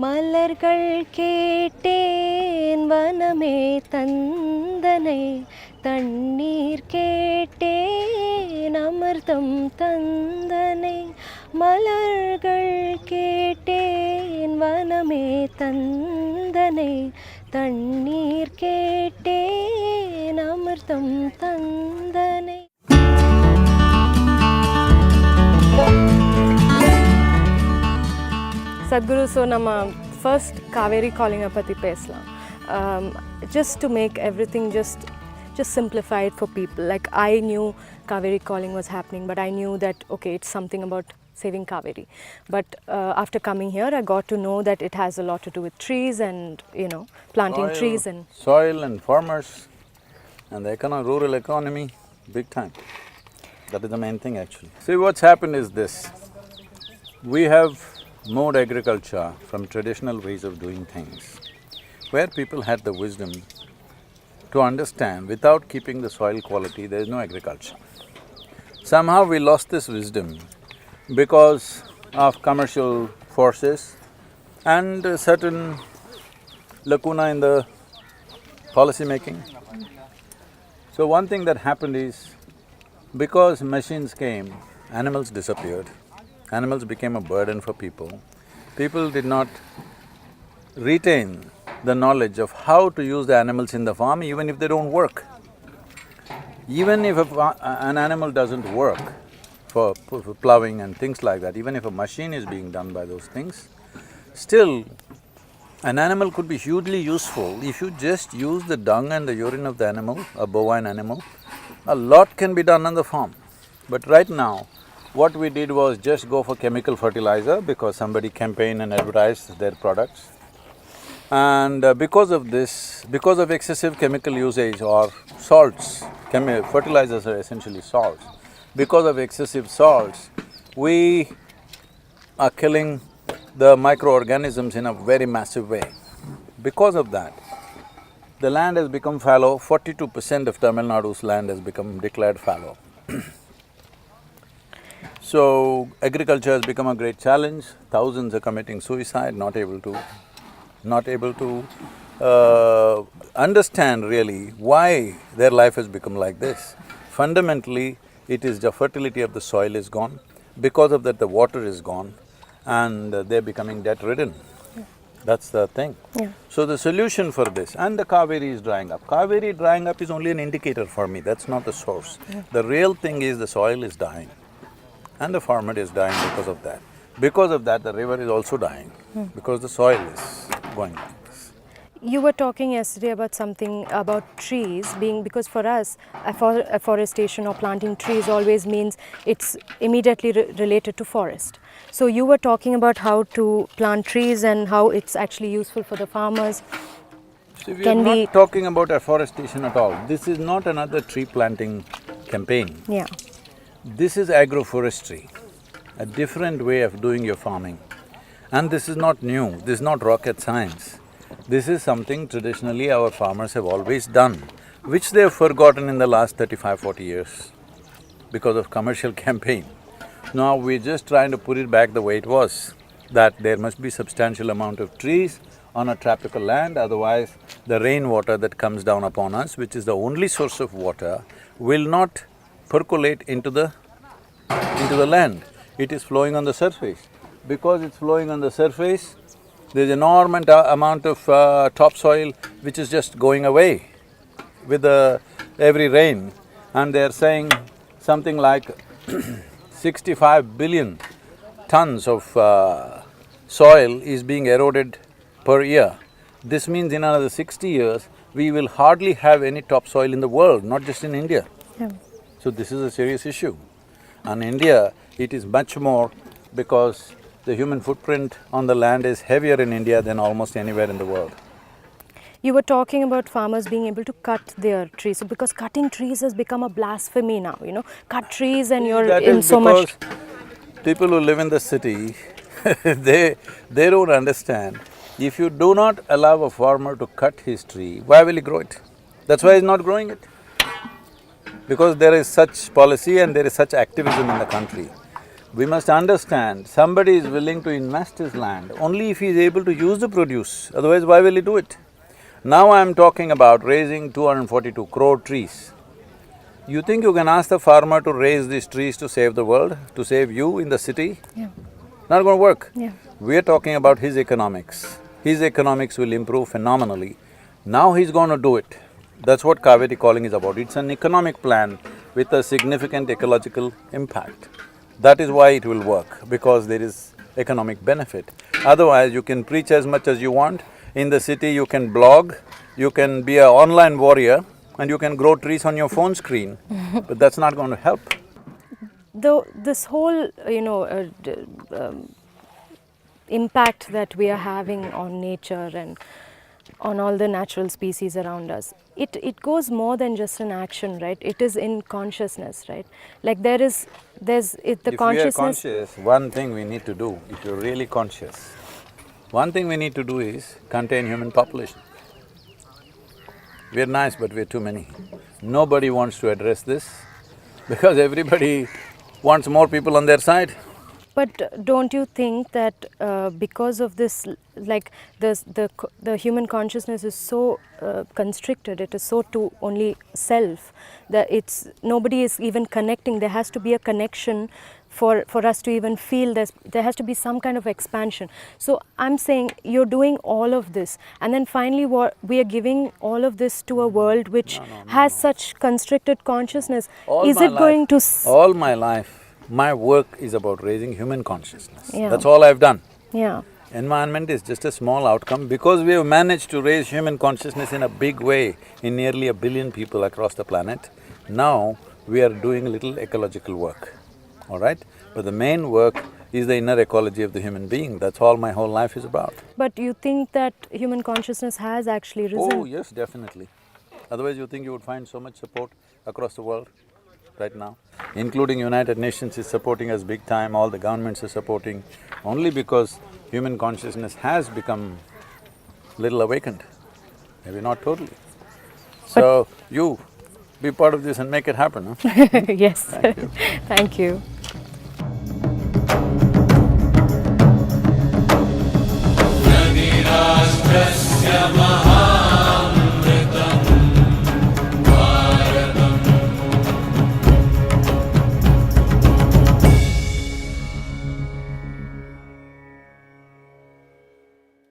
மலர்கள் கேட்டேன் வனமே தந்தனை தண்ணீர் கேட்டேன் அமிர்தம் தந்தனை மலர்கள் கேட்டேன் வனமே தந்தனை தண்ணீர் கேட்டேன் அமிர்தம் தந்தனை. Sadhguru, so nama first Cauvery calling patti pesalam. Just to make everything just simplify it for people. Like I knew Cauvery calling was happening, but I knew that okay, it's something about saving Cauvery. But after coming here, I got to know that it has a lot to do with trees and planting trees and soil and farmers and the rural economy, big time. That is the main thing actually. See, what's happened is this: we have moved agriculture from traditional ways of doing things, where people had the wisdom to understand without keeping the soil quality, there is no agriculture. Somehow we lost this wisdom because of commercial forces and certain lacuna in the policy making. So one thing that happened is, because machines came, animals disappeared. Animals became a burden for people. People did not retain the knowledge of how to use the animals in the farm even if they don't work. Even if an animal doesn't work for ploughing and things like that, even if a machine is being done by those things, still an animal could be hugely useful if you just use the dung and the urine of the animal, a bovine animal. A lot can be done on the farm. But right now, what we did was just go for chemical fertilizer because somebody campaigned and advertised their products. And because of this, because of excessive chemical usage or salts, fertilizers are essentially salts. Because of excessive salts, we are killing the microorganisms in a very massive way. Because of that, the land has become fallow. 42% of Tamil Nadu's land has become declared fallow. So, agriculture has become a great challenge. Thousands are committing suicide, not able to understand really why their life has become like this. Fundamentally, it is the fertility of the soil is gone. Because of that, the water is gone and they're becoming debt-ridden. That's the thing. Yeah. So the solution for this, and the Cauvery is drying up. Cauvery drying up is only an indicator for me, that's not the source. The real thing is the soil is dying. And the farmer is dying because of that. Because of that, the river is also dying, because the soil is going like this. You were talking yesterday about something about trees being… because for us, afforestation or planting trees always means it's immediately related to forest. So you were talking about how to plant trees and how it's actually useful for the farmers. See, we are not talking about afforestation at all. This is not another tree planting campaign. Yeah. This is agroforestry, a different way of doing your farming. And this is not new, this is not rocket science. This is something traditionally our farmers have always done, which they have forgotten in the last 35–40 years because of commercial campaign. Now we're just trying to put it back the way it was, that there must be substantial amount of trees on a tropical land, otherwise the rainwater that comes down upon us, which is the only source of water, will not percolate into the land. It is flowing on the surface. Because it's flowing on the surface, there's enormous amount of topsoil which is just going away with every rain. And they're saying something like 65 billion tons of soil is being eroded per year. This means in another 60 years, we will hardly have any topsoil in the world, not just in India. Yeah. So this is a serious issue. And India, it is much more because the human footprint on the land is heavier in India than almost anywhere in the world. You were talking about farmers being able to cut their trees, so because cutting trees has become a blasphemy now, cut trees and you're in so much… That is because people who live in the city, they don't understand. If you do not allow a farmer to cut his tree, why will he grow it? That's why he's not growing it. Because there is such policy and there is such activism in the country. We must understand somebody is willing to invest his land only if he is able to use the produce, otherwise why will he do it? Now I'm talking about raising 242 crore trees. You think you can ask the farmer to raise these trees to save the world, to save you in the city? Yeah. Not gonna work. Yeah. We're talking about his economics. His economics will improve phenomenally. Now he's gonna do it. That's what Cauvery calling is about. It's an economic plan with a significant ecological impact. That is why it will work, because there is economic benefit. Otherwise, you can preach as much as you want. In the city, you can blog, you can be an online warrior, and you can grow trees on your phone screen, but that's not going to help. Though this whole, impact that we are having on nature and on all the natural species around us, it goes more than just an action, right? It is in consciousness, right? Like there's the consciousness… If we are conscious, one thing we need to do, if you're really conscious, one thing we need to do is contain human population. We're nice, but we're too many. Nobody wants to address this because everybody wants more people on their side. But don't you think that because of this, like the human consciousness is so constricted, it is so to only self, that nobody is even connecting. There has to be a connection for us to even feel this. There has to be some kind of expansion. So I'm saying you're doing all of this, and then finally we are giving all of this to a world which has such constricted consciousness. Is it going to… All my life, my work is about raising human consciousness. Yeah. That's all I've done. Yeah. Environment is just a small outcome because we have managed to raise human consciousness in a big way in nearly 1 billion people across the planet. Now, we are doing a little ecological work, all right? But the main work is the inner ecology of the human being. That's all my whole life is about. But you think that human consciousness has actually risen? Oh, yes, definitely. Otherwise, you think you would find so much support across the world right now? Including United Nations is supporting us big time, all the governments are supporting, only because human consciousness has become little awakened, maybe not totally. So, you be part of this and make it happen, huh? Yes. Thank you. Thank you. Maha